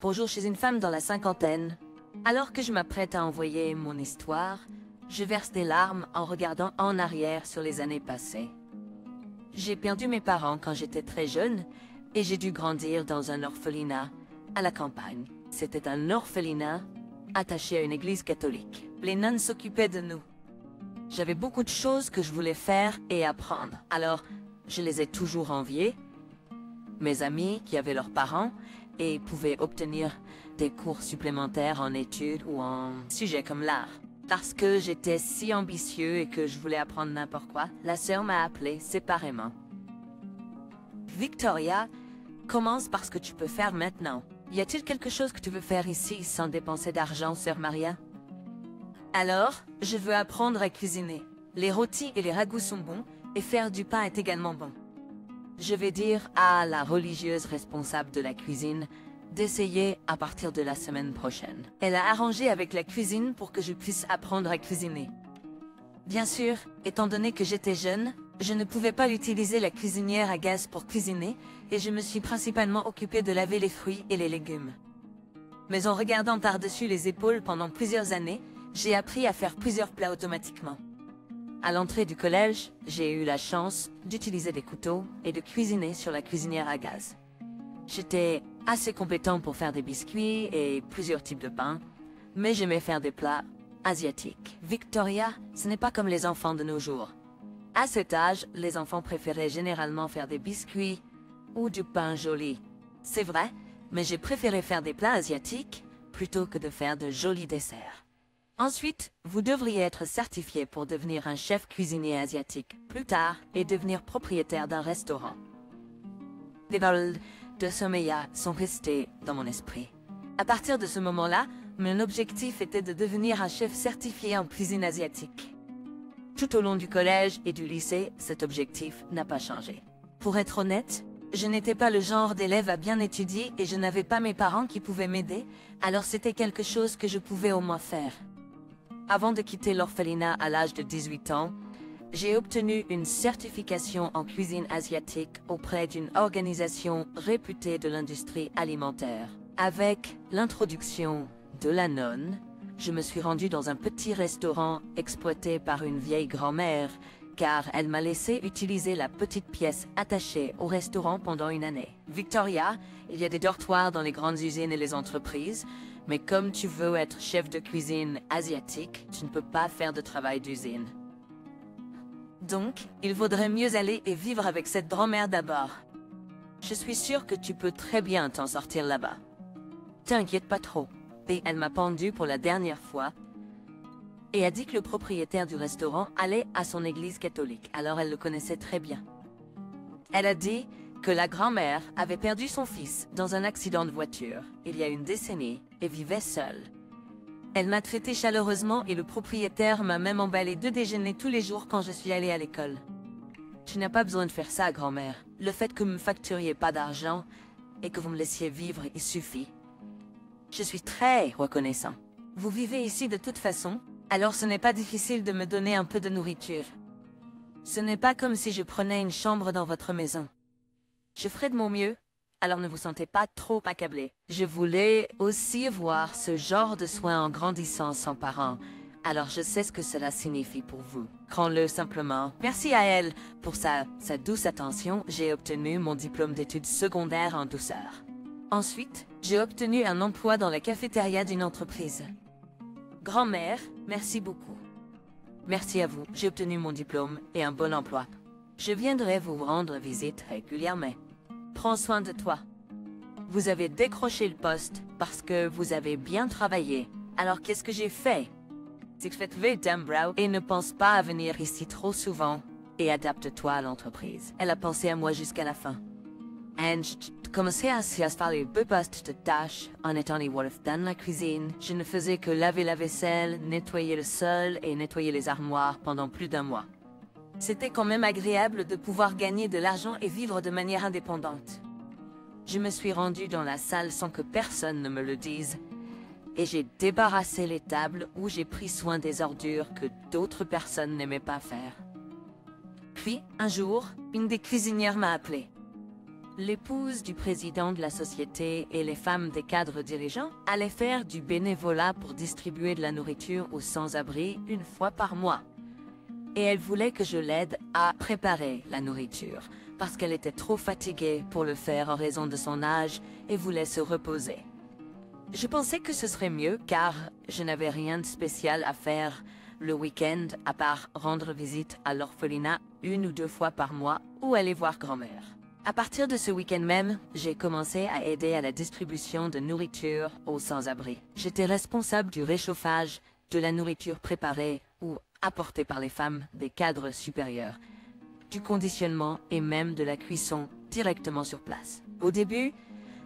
Bonjour chez une femme dans la cinquantaine. Alors que je m'apprête à envoyer mon histoire, je verse des larmes en regardant en arrière sur les années passées. J'ai perdu mes parents quand j'étais très jeune et j'ai dû grandir dans un orphelinat à la campagne. C'était un orphelinat attaché à une église catholique. Les nonnes s'occupaient de nous. J'avais beaucoup de choses que je voulais faire et apprendre, alors je les ai toujours enviées. Mes amis qui avaient leurs parents et pouvaient obtenir des cours supplémentaires en études ou en sujets comme l'art. Parce que j'étais si ambitieux et que je voulais apprendre n'importe quoi, la sœur m'a appelé séparément. Victoria, commence par ce que tu peux faire maintenant. Y a-t-il quelque chose que tu veux faire ici sans dépenser d'argent, sœur Maria? Alors, je veux apprendre à cuisiner. Les rôtis et les ragoûts sont bons, et faire du pain est également bon. Je vais dire à la religieuse responsable de la cuisine d'essayer à partir de la semaine prochaine. Elle a arrangé avec la cuisine pour que je puisse apprendre à cuisiner. Bien sûr, étant donné que j'étais jeune, je ne pouvais pas utiliser la cuisinière à gaz pour cuisiner, et je me suis principalement occupée de laver les fruits et les légumes. Mais en regardant par-dessus les épaules pendant plusieurs années, j'ai appris à faire plusieurs plats automatiquement. À l'entrée du collège, j'ai eu la chance d'utiliser des couteaux et de cuisiner sur la cuisinière à gaz. J'étais assez compétent pour faire des biscuits et plusieurs types de pain, mais j'aimais faire des plats asiatiques. Victoria, ce n'est pas comme les enfants de nos jours. À cet âge, les enfants préféraient généralement faire des biscuits ou du pain joli. C'est vrai, mais j'ai préféré faire des plats asiatiques plutôt que de faire de jolis desserts. Ensuite, vous devriez être certifié pour devenir un chef cuisinier asiatique plus tard et devenir propriétaire d'un restaurant. Les paroles de Somaya sont restées dans mon esprit. À partir de ce moment-là, mon objectif était de devenir un chef certifié en cuisine asiatique. Tout au long du collège et du lycée, cet objectif n'a pas changé. Pour être honnête, je n'étais pas le genre d'élève à bien étudier et je n'avais pas mes parents qui pouvaient m'aider, alors c'était quelque chose que je pouvais au moins faire. Avant de quitter l'orphelinat à l'âge de 18 ans, j'ai obtenu une certification en cuisine asiatique auprès d'une organisation réputée de l'industrie alimentaire. Avec l'introduction de la nonne, je me suis rendu dans un petit restaurant exploité par une vieille grand-mère, car elle m'a laissé utiliser la petite pièce attachée au restaurant pendant une année. Victoria, il y a des dortoirs dans les grandes usines et les entreprises, mais comme tu veux être chef de cuisine asiatique, tu ne peux pas faire de travail d'usine. Donc, il vaudrait mieux aller et vivre avec cette grand-mère d'abord. Je suis sûre que tu peux très bien t'en sortir là-bas. T'inquiète pas trop. Et elle m'a pendu pour la dernière fois et a dit que le propriétaire du restaurant allait à son église catholique, alors elle le connaissait très bien. Elle a dit que la grand-mère avait perdu son fils dans un accident de voiture il y a une décennie et vivait seule. Elle m'a traité chaleureusement et le propriétaire m'a même emballé 2 déjeuners tous les jours quand je suis allée à l'école. Tu n'as pas besoin de faire ça, grand-mère. Le fait que vous ne me facturiez pas d'argent et que vous me laissiez vivre, il suffit. Je suis très reconnaissant. Vous vivez ici de toute façon, alors ce n'est pas difficile de me donner un peu de nourriture. Ce n'est pas comme si je prenais une chambre dans votre maison. Je ferai de mon mieux, alors ne vous sentez pas trop accablé. Je voulais aussi voir ce genre de soins en grandissant sans parents, alors je sais ce que cela signifie pour vous. Prends-le simplement. Merci à elle pour sa douce attention, j'ai obtenu mon diplôme d'études secondaires en douceur. Ensuite, j'ai obtenu un emploi dans la cafétéria d'une entreprise. Grand-mère, merci beaucoup. Merci à vous, j'ai obtenu mon diplôme et un bon emploi. Je viendrai vous rendre visite régulièrement. Prends soin de toi. Vous avez décroché le poste parce que vous avez bien travaillé. Alors qu'est-ce que j'ai fait? C'est que faites Dembrow et ne pense pas à venir ici trop souvent et adapte-toi à l'entreprise. Elle a pensé à moi jusqu'à la fin. Et j'ai commencé à faire les deux postes de tâches en étant dans la cuisine. Je ne faisais que laver la vaisselle, nettoyer le sol et nettoyer les armoires pendant plus d'1 mois. C'était quand même agréable de pouvoir gagner de l'argent et vivre de manière indépendante. Je me suis rendue dans la salle sans que personne ne me le dise, et j'ai débarrassé les tables où j'ai pris soin des ordures que d'autres personnes n'aimaient pas faire. Puis, un jour, une des cuisinières m'a appelée. L'épouse du président de la société et les femmes des cadres dirigeants allaient faire du bénévolat pour distribuer de la nourriture aux sans-abri une fois par mois. Et elle voulait que je l'aide à préparer la nourriture, parce qu'elle était trop fatiguée pour le faire en raison de son âge et voulait se reposer. Je pensais que ce serait mieux car je n'avais rien de spécial à faire le week-end à part rendre visite à l'orphelinat 1 ou 2 fois par mois ou aller voir grand-mère. À partir de ce week-end même, j'ai commencé à aider à la distribution de nourriture aux sans-abri. J'étais responsable du réchauffage, de la nourriture préparée ou apportée par les femmes des cadres supérieurs, du conditionnement et même de la cuisson directement sur place. Au début,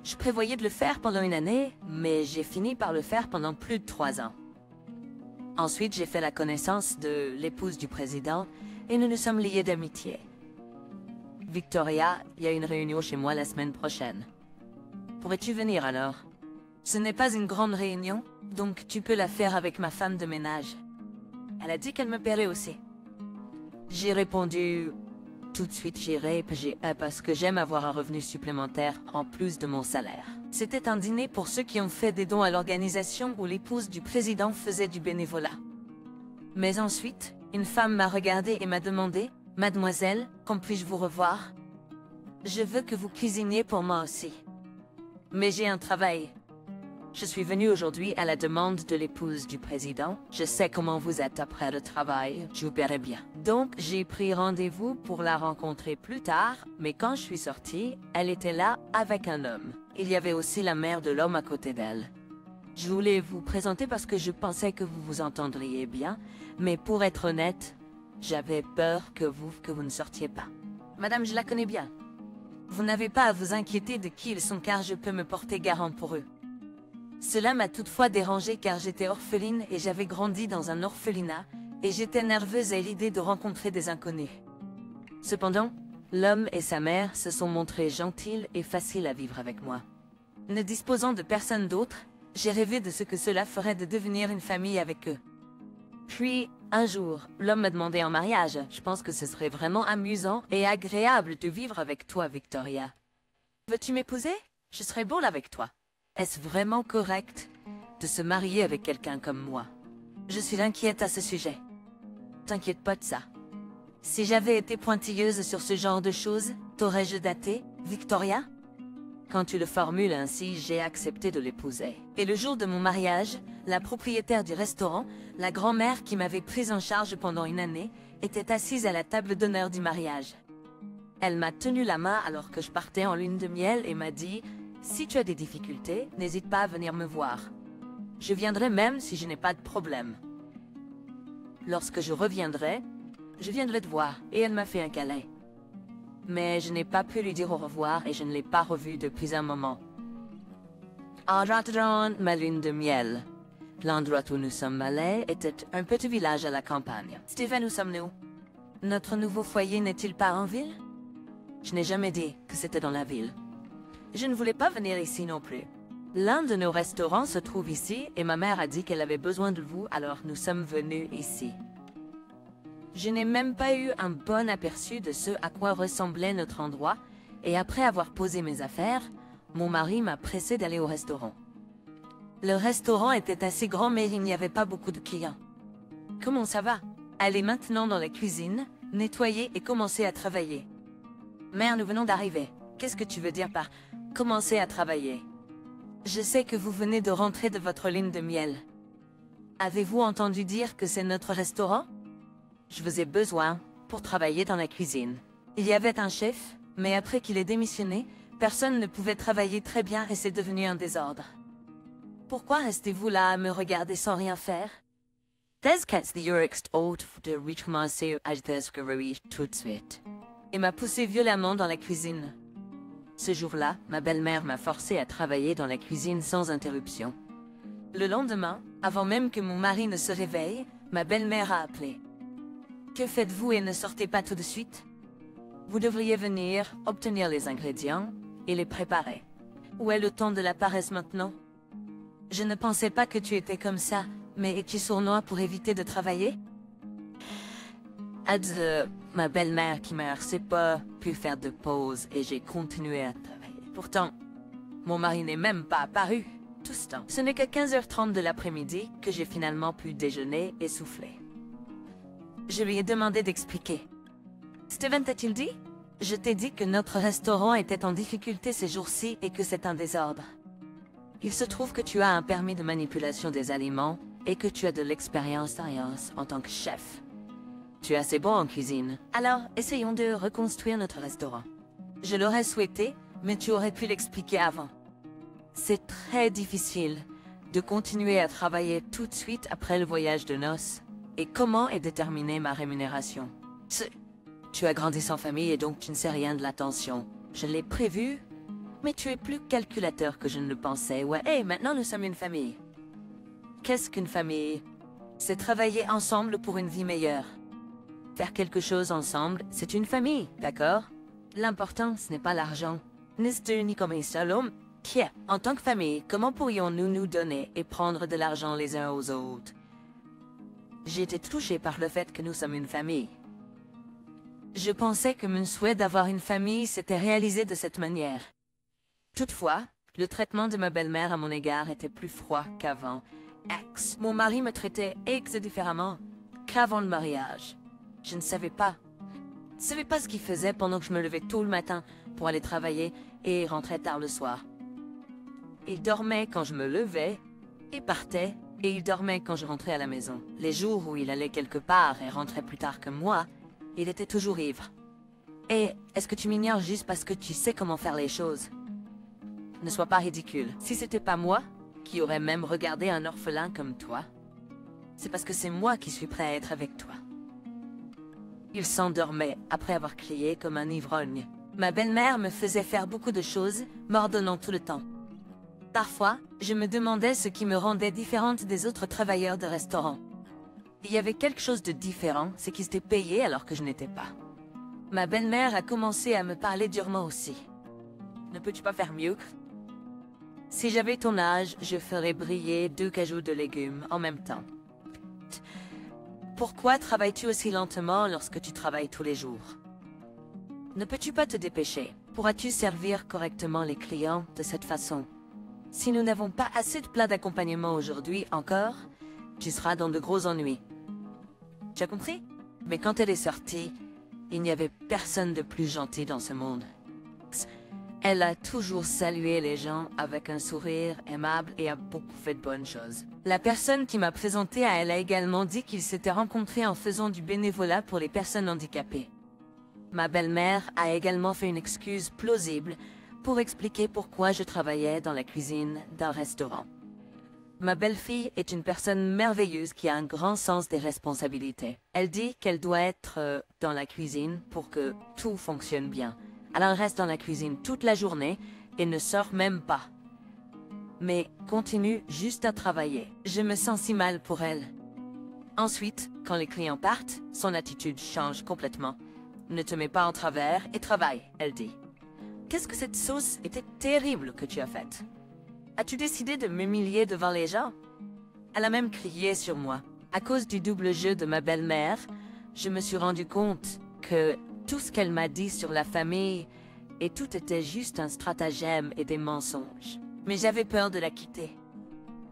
je prévoyais de le faire pendant 1 année, mais j'ai fini par le faire pendant plus de 3 ans. Ensuite, j'ai fait la connaissance de l'épouse du président et nous nous sommes liés d'amitié. Victoria, il y a une réunion chez moi la semaine prochaine. Pourrais-tu venir alors? Ce n'est pas une grande réunion, donc tu peux la faire avec ma femme de ménage. Elle a dit qu'elle me paierait aussi. J'ai répondu, tout de suite j'irai parce que j'aime avoir un revenu supplémentaire en plus de mon salaire. C'était un dîner pour ceux qui ont fait des dons à l'organisation où l'épouse du président faisait du bénévolat. Mais ensuite, une femme m'a regardée et m'a demandé, « Mademoiselle, quand puis-je vous revoir? Je veux que vous cuisiniez pour moi aussi. Mais j'ai un travail. Je suis venue aujourd'hui à la demande de l'épouse du président. Je sais comment vous êtes après le travail, je vous paierai bien. Donc, j'ai pris rendez-vous pour la rencontrer plus tard, mais quand je suis sortie, elle était là avec un homme. Il y avait aussi la mère de l'homme à côté d'elle. Je voulais vous présenter parce que je pensais que vous vous entendriez bien, mais pour être honnête, j'avais peur que vous ne sortiez pas. Madame, je la connais bien. Vous n'avez pas à vous inquiéter de qui ils sont car je peux me porter garant pour eux. Cela m'a toutefois dérangée car j'étais orpheline et j'avais grandi dans un orphelinat, et j'étais nerveuse à l'idée de rencontrer des inconnus. Cependant, l'homme et sa mère se sont montrés gentils et faciles à vivre avec moi. Ne disposant de personne d'autre, j'ai rêvé de ce que cela ferait de devenir une famille avec eux. Puis, un jour, l'homme m'a demandé en mariage. Je pense que ce serait vraiment amusant et agréable de vivre avec toi, Victoria. Veux-tu m'épouser? Je serais beau avec toi. Est-ce vraiment correct de se marier avec quelqu'un comme moi? Je suis inquiète à ce sujet. T'inquiète pas de ça. Si j'avais été pointilleuse sur ce genre de choses, t'aurais-je daté, Victoria? Quand tu le formules ainsi, j'ai accepté de l'épouser. Et le jour de mon mariage, la propriétaire du restaurant, la grand-mère qui m'avait prise en charge pendant 1 année, était assise à la table d'honneur du mariage. Elle m'a tenu la main alors que je partais en lune de miel et m'a dit « Si tu as des difficultés, n'hésite pas à venir me voir. Je viendrai même si je n'ai pas de problème. Lorsque je reviendrai te voir. » Et elle m'a fait un câlin. Mais je n'ai pas pu lui dire au revoir et je ne l'ai pas revue depuis un moment. En rentrant ma lune de miel, l'endroit où nous sommes allés était un petit village à la campagne. Steven, où sommes-nous? Notre nouveau foyer n'est-il pas en ville? Je n'ai jamais dit que c'était dans la ville. Je ne voulais pas venir ici non plus. L'un de nos restaurants se trouve ici et ma mère a dit qu'elle avait besoin de vous, alors nous sommes venus ici. Je n'ai même pas eu un bon aperçu de ce à quoi ressemblait notre endroit, et après avoir posé mes affaires, mon mari m'a pressé d'aller au restaurant. Le restaurant était assez grand mais il n'y avait pas beaucoup de clients. Comment ça va? Allez maintenant dans la cuisine, nettoyer et commencer à travailler. Mère, nous venons d'arriver. Qu'est-ce que tu veux dire par « commencer à travailler » ? Je sais que vous venez de rentrer de votre lune de miel. Avez-vous entendu dire que c'est notre restaurant? Je vous ai besoin pour travailler dans la cuisine. Il y avait un chef, mais après qu'il ait démissionné, personne ne pouvait travailler très bien et c'est devenu un désordre. Pourquoi restez-vous là à me regarder sans rien faire? Tout de suite. Et m'a poussé violemment dans la cuisine. Ce jour-là, ma belle-mère m'a forcé à travailler dans la cuisine sans interruption. Le lendemain, avant même que mon mari ne se réveille, ma belle-mère a appelé. Que faites-vous et ne sortez pas tout de suite? Vous devriez venir, obtenir les ingrédients et les préparer. Où est le temps de la paresse maintenant? Je ne pensais pas que tu étais comme ça, mais es-tu sournois pour éviter de travailler? Ma belle-mère qui meurt, c'est pas pu faire de pause et j'ai continué à travailler. Pourtant, mon mari n'est même pas apparu tout ce temps. Ce n'est qu'à 15h30 de l'après-midi que j'ai finalement pu déjeuner et souffler. Je lui ai demandé d'expliquer. Steven t'a-t-il dit? Je t'ai dit que notre restaurant était en difficulté ces jours-ci et que c'est un désordre. Il se trouve que tu as un permis de manipulation des aliments et que tu as de l'expérience en tant que chef. Tu es assez bon en cuisine. Alors, essayons de reconstruire notre restaurant. Je l'aurais souhaité, mais tu aurais pu l'expliquer avant. C'est très difficile de continuer à travailler tout de suite après le voyage de noces. Et comment est déterminée ma rémunération? Tu as grandi sans famille et donc tu ne sais rien de l'attention. Je l'ai prévu, mais tu es plus calculateur que je ne le pensais. Ouais, hey, maintenant nous sommes une famille. Qu'est-ce qu'une famille? C'est travailler ensemble pour une vie meilleure. Faire quelque chose ensemble, c'est une famille, d'accord? L'important, ce n'est pas l'argent. Ni comme Salom. Tiens, en tant que famille, comment pourrions-nous nous donner et prendre de l'argent les uns aux autres? J'ai été touchée par le fait que nous sommes une famille. Je pensais que mon souhait d'avoir une famille s'était réalisé de cette manière. Toutefois, le traitement de ma belle-mère à mon égard était plus froid qu'avant. Mon mari me traitait différemment qu'avant le mariage. Je ne savais pas. Je ne savais pas ce qu'il faisait pendant que je me levais tôt le matin pour aller travailler et rentrais tard le soir. Il dormait quand je me levais et partait, et il dormait quand je rentrais à la maison. Les jours où il allait quelque part et rentrait plus tard que moi, il était toujours ivre. Et est-ce que tu m'ignores juste parce que tu sais comment faire les choses? Ne sois pas ridicule. Si c'était pas moi, qui aurais même regardé un orphelin comme toi, c'est parce que c'est moi qui suis prêt à être avec toi. Il s'endormait après avoir crié comme un ivrogne. Ma belle-mère me faisait faire beaucoup de choses, m'ordonnant tout le temps. Parfois, je me demandais ce qui me rendait différente des autres travailleurs de restaurant. Il y avait quelque chose de différent, c'est qu'ils étaient payés alors que je n'étais pas. Ma belle-mère a commencé à me parler durement aussi. Ne peux-tu pas faire mieux? Si j'avais ton âge, je ferais briller 2 cajous de légumes en même temps. Pourquoi travailles-tu aussi lentement lorsque tu travailles tous les jours? Ne peux-tu pas te dépêcher? Pourras-tu servir correctement les clients de cette façon? Si nous n'avons pas assez de plats d'accompagnement aujourd'hui encore, tu seras dans de gros ennuis. Tu as compris? Mais quand elle est sortie, il n'y avait personne de plus gentil dans ce monde. Elle a toujours salué les gens avec un sourire aimable et a beaucoup fait de bonnes choses. La personne qui m'a présenté à elle a également dit qu'ils s'étaient rencontrés en faisant du bénévolat pour les personnes handicapées. Ma belle-mère a également fait une excuse plausible pour expliquer pourquoi je travaillais dans la cuisine d'un restaurant. Ma belle-fille est une personne merveilleuse qui a un grand sens des responsabilités. Elle dit qu'elle doit être dans la cuisine pour que tout fonctionne bien. Elle reste dans la cuisine toute la journée et ne sort même pas. Mais continue juste à travailler. Je me sens si mal pour elle. Ensuite, quand les clients partent, son attitude change complètement. Ne te mets pas en travers et travaille, elle dit. Qu'est-ce que cette sauce était terrible que tu as faite? As-tu décidé de m'humilier devant les gens? Elle a même crié sur moi. À cause du double jeu de ma belle-mère, je me suis rendu compte que tout ce qu'elle m'a dit sur la famille, et tout était juste un stratagème et des mensonges. Mais j'avais peur de la quitter.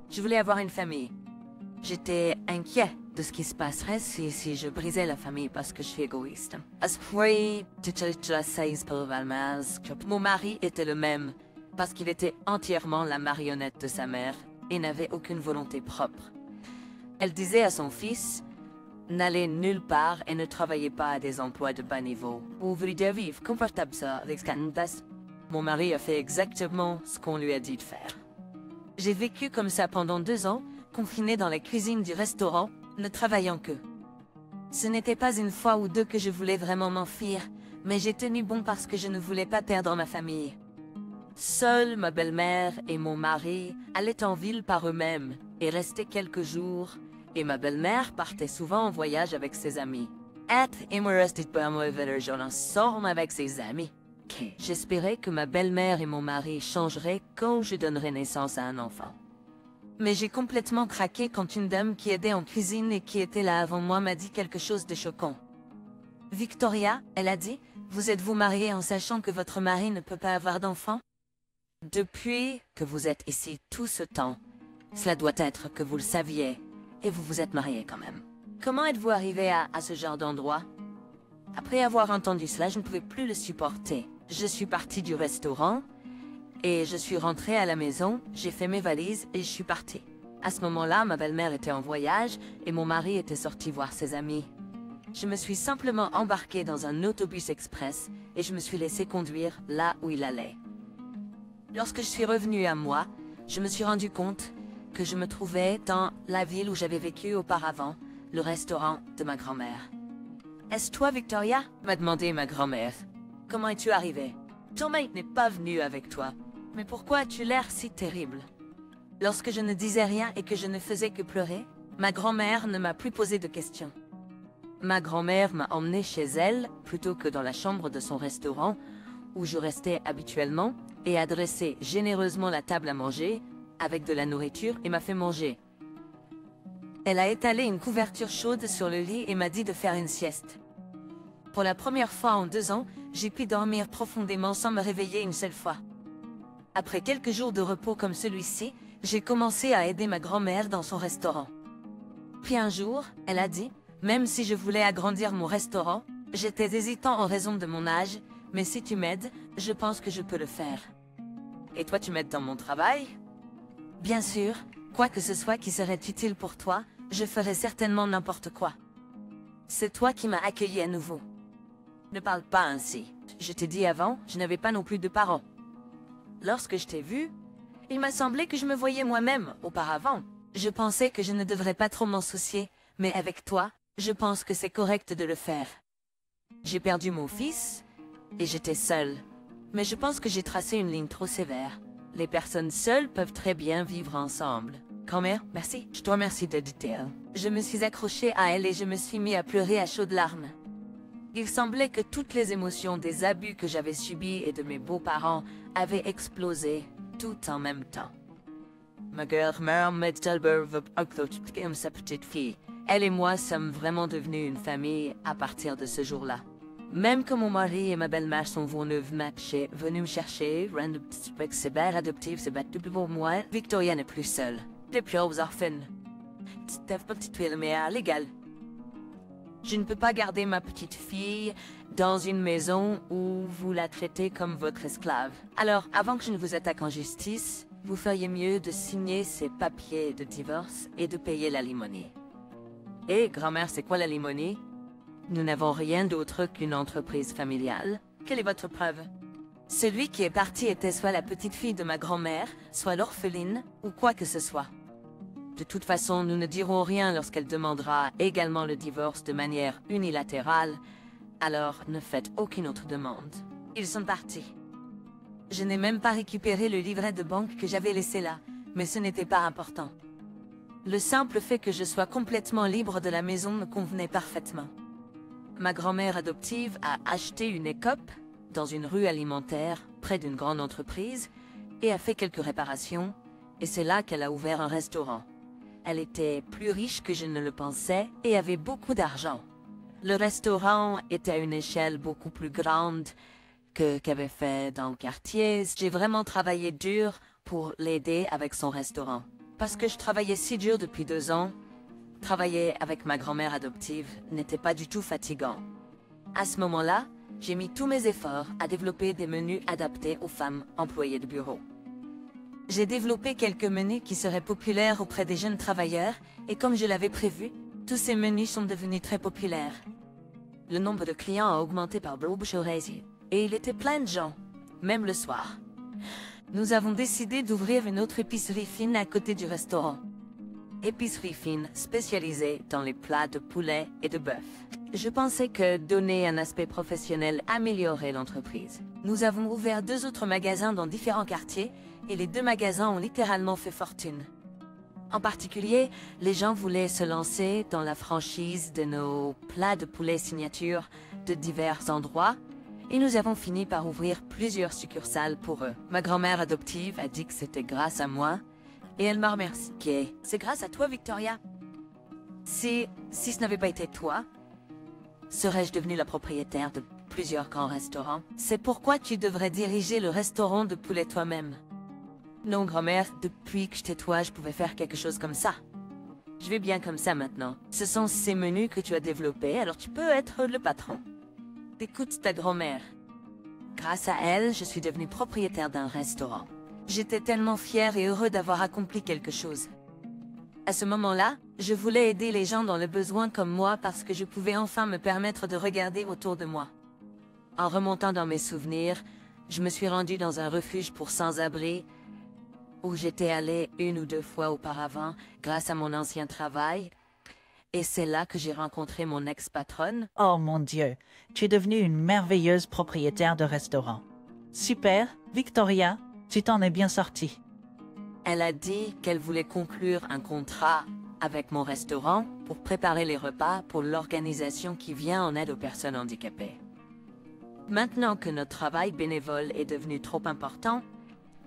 Je voulais avoir une famille. J'étais inquiet de ce qui se passerait si je brisais la famille parce que je suis égoïste. Mon mari était le même, parce qu'il était entièrement la marionnette de sa mère et n'avait aucune volonté propre. Elle disait à son fils: n'allez nulle part et ne travaillez pas à des emplois de bas niveau. Vous voulez vivre confortable ça avec Mon mari a fait exactement ce qu'on lui a dit de faire. J'ai vécu comme ça pendant 2 ans, confiné dans la cuisine du restaurant, ne travaillant que. Ce n'était pas une fois ou 2 que je voulais vraiment m'enfuir, mais j'ai tenu bon parce que je ne voulais pas perdre ma famille. Seule ma belle-mère et mon mari allaient en ville par eux-mêmes et restaient quelques jours, et ma belle-mère partait souvent en voyage avec ses amis. Et me restait pas ensemble avec ses amis. J'espérais que ma belle-mère et mon mari changeraient quand je donnerais naissance à un enfant. Mais j'ai complètement craqué quand une dame qui aidait en cuisine et qui était là avant moi m'a dit quelque chose de choquant. Victoria, elle a dit, vous êtes-vous mariée en sachant que votre mari ne peut pas avoir d'enfant? Depuis que vous êtes ici tout ce temps, cela doit être que vous le saviez, et vous vous êtes mariée quand même. Comment êtes-vous arrivé à ce genre d'endroit? Après avoir entendu cela, je ne pouvais plus le supporter. Je suis partie du restaurant, et je suis rentrée à la maison, j'ai fait mes valises et je suis partie. À ce moment-là, ma belle-mère était en voyage, et mon mari était sorti voir ses amis. Je me suis simplement embarquée dans un autobus express, et je me suis laissée conduire là où il allait. Lorsque je suis revenue à moi, je me suis rendu compte que je me trouvais dans la ville où j'avais vécu auparavant, le restaurant de ma grand-mère. « Est-ce toi, Victoria ?» m'a demandé ma grand-mère. « Comment es-tu arrivée? Ton mec n'est pas venu avec toi. Mais pourquoi as-tu l'air si terrible ?» Lorsque je ne disais rien et que je ne faisais que pleurer, ma grand-mère ne m'a plus posé de questions. Ma grand-mère m'a emmenée chez elle plutôt que dans la chambre de son restaurant, où je restais habituellement, et a dressé généreusement la table à manger, avec de la nourriture, et m'a fait manger. Elle a étalé une couverture chaude sur le lit et m'a dit de faire une sieste. Pour la première fois en 2 ans, j'ai pu dormir profondément sans me réveiller une seule fois. Après quelques jours de repos comme celui-ci, j'ai commencé à aider ma grand-mère dans son restaurant. Puis un jour, elle a dit, même si je voulais agrandir mon restaurant, j'étais hésitant en raison de mon âge, mais si tu m'aides, je pense que je peux le faire. Et toi, tu m'aides dans mon travail? Bien sûr, quoi que ce soit qui serait utile pour toi, je ferai certainement n'importe quoi. C'est toi qui m'as accueilli à nouveau. Ne parle pas ainsi. Je t'ai dit avant, je n'avais pas non plus de parents. Lorsque je t'ai vu, il m'a semblé que je me voyais moi-même auparavant. Je pensais que je ne devrais pas trop m'en soucier, mais avec toi, je pense que c'est correct de le faire. J'ai perdu mon fils, et j'étais seule. Mais je pense que j'ai tracé une ligne trop sévère. Les personnes seules peuvent très bien vivre ensemble. Grand-mère, merci. Je te remercie de dire. Je me suis accrochée à elle et je me suis mis à pleurer à chaudes larmes. Il semblait que toutes les émotions des abus que j'avais subis et de mes beaux-parents avaient explosé, tout en même temps. Ma grand-mère m'a dit comme sa petite fille. Elle et moi sommes vraiment devenus une famille à partir de ce jour-là. Même que mon mari et ma belle-mère sont venus me chercher, c'est bien adoptif, c'est bien pour moi. Victoria n'est plus seule. Les plus orphelines. Petite fille, mais légal. Je ne peux pas garder ma petite fille dans une maison où vous la traitez comme votre esclave. Alors, avant que je ne vous attaque en justice, vous feriez mieux de signer ces papiers de divorce et de payer l'alimony. Et, grand-mère, c'est quoi l'alimony? Nous n'avons rien d'autre qu'une entreprise familiale. Quelle est votre preuve? Celui qui est parti était soit la petite fille de ma grand-mère, soit l'orpheline, ou quoi que ce soit. De toute façon, nous ne dirons rien lorsqu'elle demandera également le divorce de manière unilatérale, alors ne faites aucune autre demande. Ils sont partis. Je n'ai même pas récupéré le livret de banque que j'avais laissé là, mais ce n'était pas important. Le simple fait que je sois complètement libre de la maison me convenait parfaitement. Ma grand-mère adoptive a acheté une écope dans une rue alimentaire près d'une grande entreprise et a fait quelques réparations, et c'est là qu'elle a ouvert un restaurant. Elle était plus riche que je ne le pensais et avait beaucoup d'argent. Le restaurant était à une échelle beaucoup plus grande qu'avait fait dans le quartier. J'ai vraiment travaillé dur pour l'aider avec son restaurant. Parce que je travaillais si dur depuis 2 ans, travailler avec ma grand-mère adoptive n'était pas du tout fatigant. À ce moment-là, j'ai mis tous mes efforts à développer des menus adaptés aux femmes employées de bureau. J'ai développé quelques menus qui seraient populaires auprès des jeunes travailleurs, et comme je l'avais prévu, tous ces menus sont devenus très populaires. Le nombre de clients a augmenté par bouche-oreille, et il était plein de gens, même le soir. Nous avons décidé d'ouvrir une autre épicerie fine à côté du restaurant. Épicerie fine spécialisée dans les plats de poulet et de bœuf. Je pensais que donner un aspect professionnel améliorerait l'entreprise. Nous avons ouvert 2 autres magasins dans différents quartiers, et les 2 magasins ont littéralement fait fortune. En particulier, les gens voulaient se lancer dans la franchise de nos plats de poulet signature de divers endroits, et nous avons fini par ouvrir plusieurs succursales pour eux. Ma grand-mère adoptive a dit que c'était grâce à moi, et elle m'a remercié. C'est grâce à toi, Victoria. Si ce n'avait pas été toi, serais-je devenue la propriétaire de plusieurs grands restaurants. C'est pourquoi tu devrais diriger le restaurant de poulet toi-même. Non, grand-mère, depuis que j'étais toi, je pouvais faire quelque chose comme ça. Je vais bien comme ça maintenant. Ce sont ces menus que tu as développés, alors tu peux être le patron. Écoute ta grand-mère. Grâce à elle, je suis devenue propriétaire d'un restaurant. J'étais tellement fière et heureux d'avoir accompli quelque chose. À ce moment-là, je voulais aider les gens dans le besoin comme moi parce que je pouvais enfin me permettre de regarder autour de moi. En remontant dans mes souvenirs, je me suis rendue dans un refuge pour sans-abri où j'étais allée 1 ou 2 fois auparavant grâce à mon ancien travail. Et c'est là que j'ai rencontré mon ex-patronne. Oh mon Dieu, tu es devenue une merveilleuse propriétaire de restaurant. Super, Victoria, tu t'en es bien sortie. Elle a dit qu'elle voulait conclure un contrat avec mon restaurant pour préparer les repas pour l'organisation qui vient en aide aux personnes handicapées. Maintenant que notre travail bénévole est devenu trop important,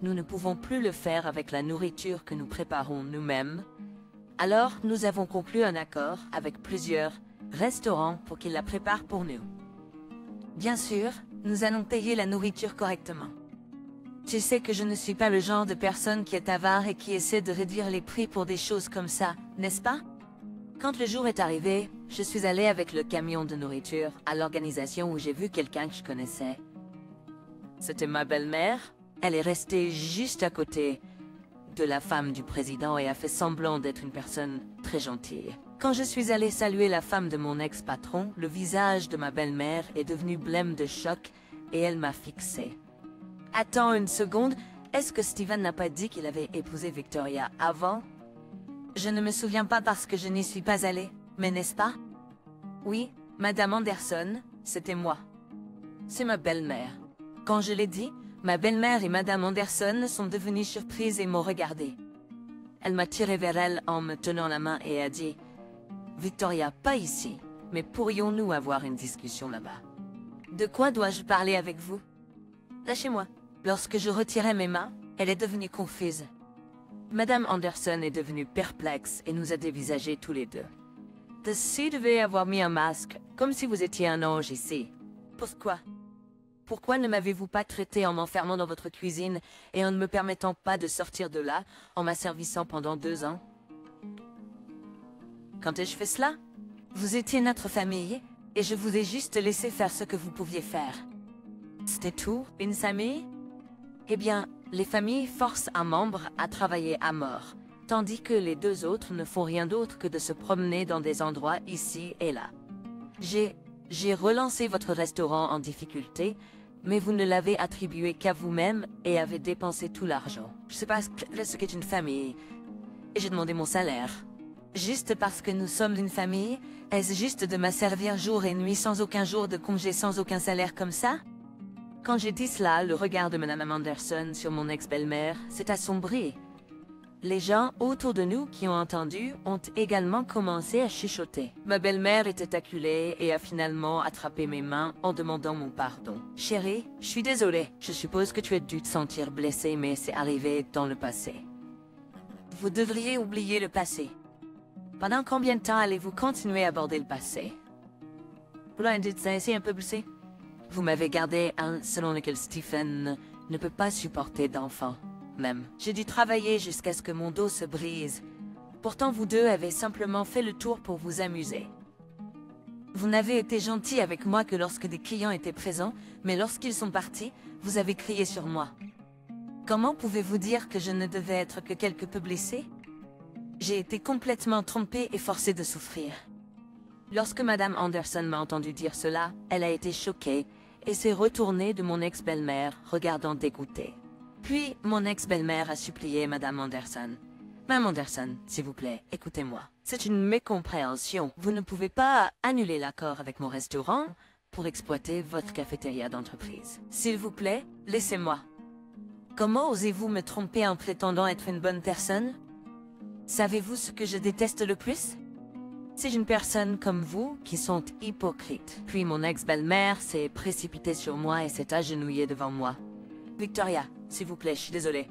nous ne pouvons plus le faire avec la nourriture que nous préparons nous-mêmes. Alors, nous avons conclu un accord avec plusieurs restaurants pour qu'ils la préparent pour nous. Bien sûr, nous allons payer la nourriture correctement. Tu sais que je ne suis pas le genre de personne qui est avare et qui essaie de réduire les prix pour des choses comme ça, n'est-ce pas? Quand le jour est arrivé, je suis allée avec le camion de nourriture à l'organisation où j'ai vu quelqu'un que je connaissais. C'était ma belle-mère. Elle est restée juste à côté de la femme du président et a fait semblant d'être une personne très gentille. Quand je suis allée saluer la femme de mon ex-patron, le visage de ma belle-mère est devenu blême de choc et elle m'a fixé. Attends une seconde, est-ce que Steven n'a pas dit qu'il avait épousé Victoria avant? Je ne me souviens pas parce que je n'y suis pas allée, mais n'est-ce pas? Oui, Madame Anderson, c'était moi. C'est ma belle-mère. Quand je l'ai dit, ma belle-mère et Madame Anderson sont devenues surprises et m'ont regardée. Elle m'a tiré vers elle en me tenant la main et a dit « Victoria, pas ici, mais pourrions-nous avoir une discussion là-bas? De quoi dois-je parler avec vous? Lâchez-moi. » Lorsque je retirais mes mains, elle est devenue confuse. Madame Anderson est devenue perplexe et nous a dévisagés tous les deux. Dessus devait avoir mis un masque, comme si vous étiez un ange ici. Pourquoi? Pourquoi ne m'avez-vous pas traité en m'enfermant dans votre cuisine et en ne me permettant pas de sortir de là, en m'asservissant pendant 2 ans? Quand ai-je fait cela? Vous étiez notre famille, et je vous ai juste laissé faire ce que vous pouviez faire. C'était tout, une famille? Eh bien, les familles forcent un membre à travailler à mort, tandis que les 2 autres ne font rien d'autre que de se promener dans des endroits ici et là. J'ai relancé votre restaurant en difficulté, mais vous ne l'avez attribué qu'à vous-même et avez dépensé tout l'argent. Je sais pas ce qu'est une famille, et j'ai demandé mon salaire. Juste parce que nous sommes une famille, est-ce juste de m'asservir jour et nuit sans aucun jour de congé, sans aucun salaire comme ça? Quand j'ai dit cela, le regard de Madame Anderson sur mon ex-belle-mère s'est assombri. Les gens autour de nous qui ont entendu ont également commencé à chuchoter. Ma belle-mère était acculée et a finalement attrapé mes mains en demandant mon pardon. « Chérie, je suis désolée. Je suppose que tu as dû te sentir blessée, mais c'est arrivé dans le passé. Vous devriez oublier le passé. Pendant combien de temps allez-vous continuer à aborder le passé? » C'est un peu blessé. Vous m'avez gardé un selon lequel Stephen ne peut pas supporter d'enfants, même. J'ai dû travailler jusqu'à ce que mon dos se brise. Pourtant, vous deux avez simplement fait le tour pour vous amuser. Vous n'avez été gentil avec moi que lorsque des clients étaient présents, mais lorsqu'ils sont partis, vous avez crié sur moi. Comment pouvez-vous dire que je ne devais être que quelque peu blessée? J'ai été complètement trompée et forcée de souffrir. Lorsque Madame Anderson m'a entendu dire cela, elle a été choquée et s'est retournée de mon ex-belle-mère, regardant dégoûtée. Puis, mon ex-belle-mère a supplié Madame Anderson. « Madame Anderson, s'il vous plaît, écoutez-moi. C'est une mécompréhension. Vous ne pouvez pas annuler l'accord avec mon restaurant pour exploiter votre cafétéria d'entreprise. S'il vous plaît, laissez-moi. Comment osez-vous me tromper en prétendant être une bonne personne? Savez-vous ce que je déteste le plus? C'est une personne comme vous qui sont hypocrites. » Puis mon ex-belle-mère s'est précipitée sur moi et s'est agenouillée devant moi. « Victoria, s'il vous plaît, je suis désolée.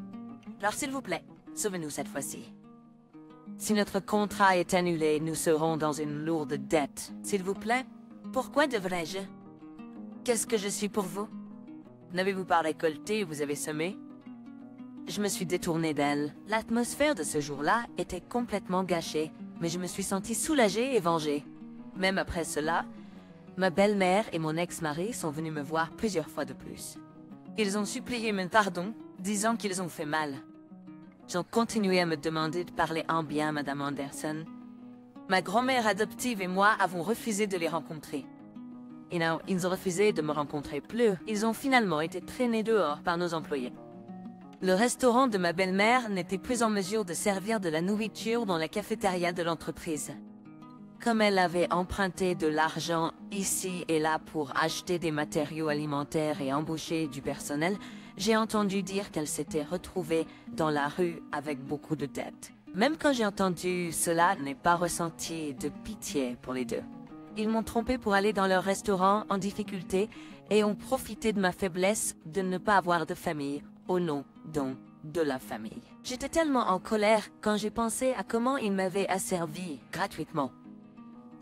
Alors s'il vous plaît, sauvez-nous cette fois-ci. Si notre contrat est annulé, nous serons dans une lourde dette. S'il vous plaît, Pourquoi devrais-je? Qu'est-ce que je suis pour vous? N'avez-vous pas récolté, vous avez semé? Je me suis détournée d'elle. L'atmosphère de ce jour-là était complètement gâchée, mais je me suis sentie soulagée et vengée. Même après cela, ma belle-mère et mon ex-mari sont venus me voir plusieurs fois de plus. Ils ont supplié mon pardon, disant qu'ils ont fait mal. Ils ont continué à me demander de parler en bien, Madame Anderson. Ma grand-mère adoptive et moi avons refusé de les rencontrer. Et non, ils ont refusé de me rencontrer plus. Ils ont finalement été traînés dehors par nos employés. Le restaurant de ma belle-mère n'était plus en mesure de servir de la nourriture dans la cafétéria de l'entreprise. Comme elle avait emprunté de l'argent ici et là pour acheter des matériaux alimentaires et embaucher du personnel, j'ai entendu dire qu'elle s'était retrouvée dans la rue avec beaucoup de dettes. Même quand j'ai entendu cela, je n'ai pas ressenti de pitié pour les deux. Ils m'ont trompé pour aller dans leur restaurant en difficulté et ont profité de ma faiblesse de ne pas avoir de famille au nom de la famille. J'étais tellement en colère quand j'ai pensé à comment ils m'avaient asservi gratuitement.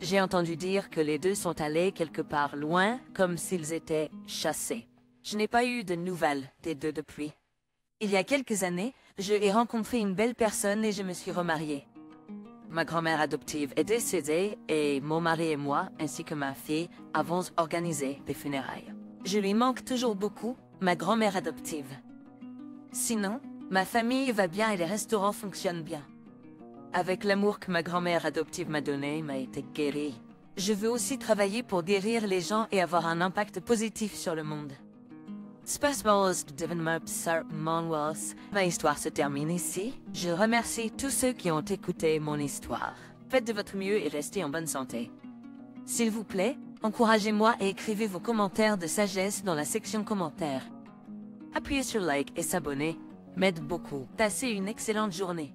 J'ai entendu dire que les deux sont allés quelque part loin, comme s'ils étaient chassés. Je n'ai pas eu de nouvelles des deux depuis. Il y a quelques années, j'ai rencontré une belle personne et je me suis remariée. Ma grand-mère adoptive est décédée et mon mari et moi, ainsi que ma fille, avons organisé des funérailles. Je lui manque toujours beaucoup, ma grand-mère adoptive. Sinon, ma famille va bien et les restaurants fonctionnent bien. Avec l'amour que ma grand-mère adoptive m'a donné, m'a été guérie. Je veux aussi travailler pour guérir les gens et avoir un impact positif sur le monde. Ma histoire se termine ici. Je remercie tous ceux qui ont écouté mon histoire. Faites de votre mieux et restez en bonne santé. S'il vous plaît, encouragez-moi et écrivez vos commentaires de sagesse dans la section commentaires. Appuyez sur like et s'abonner m'aide beaucoup. Passez une excellente journée.